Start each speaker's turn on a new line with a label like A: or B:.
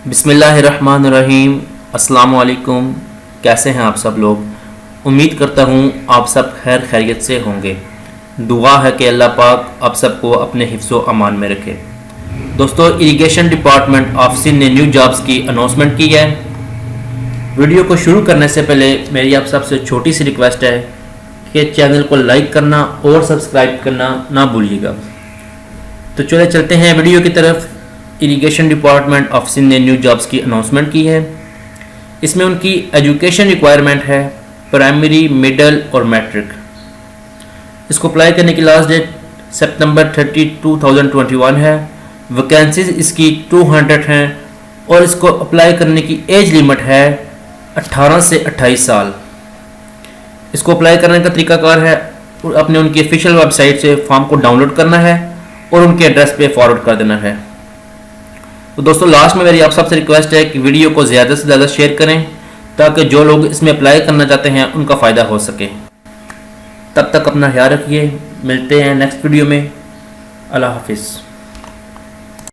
A: बिस्मिल्लाहिर्रहमानिर्रहीम। अस्सलाम वालेकुम। कैसे हैं आप सब लोग? उम्मीद करता हूँ आप सब खैर खैरियत से होंगे। दुआ है कि अल्लाह पाक आप सबको अपने हिफ्ज़ो अमान में रखे। दोस्तों, इरिगेशन डिपार्टमेंट ऑफ सिंध ने न्यू जॉब्स की अनाउंसमेंट की है। वीडियो को शुरू करने से पहले मेरी आप सबसे छोटी सी रिक्वेस्ट है कि चैनल को लाइक करना और सब्सक्राइब करना ना भूलिएगा। तो चले चलते हैं वीडियो की तरफ। इरिगेशन डिपार्टमेंट ऑफ सिंध ने न्यू जॉब्स की अनाउंसमेंट की है। इसमें उनकी एजुकेशन रिक्वायरमेंट है प्राइमरी, मिडल और मैट्रिक। इसको अप्लाई करने की लास्ट डेट सितंबर 30, 2021 है। वैकेंसीज इसकी 200 हैं और इसको अप्लाई करने की एज लिमिट है 18 से 28 साल। इसको अप्लाई करने का तरीकाकार है, अपने उनकी ऑफिशियल वेबसाइट से फॉर्म को डाउनलोड करना है और उनके एड्रेस पे फॉरवर्ड कर देना है। तो दोस्तों, लास्ट में मेरी आप सबसे रिक्वेस्ट है कि वीडियो को ज़्यादा से ज़्यादा शेयर करें ताकि जो लोग इसमें अप्लाई करना चाहते हैं उनका फ़ायदा हो सके। तब तक अपना ख्याल रखिए। मिलते हैं नेक्स्ट वीडियो में। अल्लाह हाफिज़।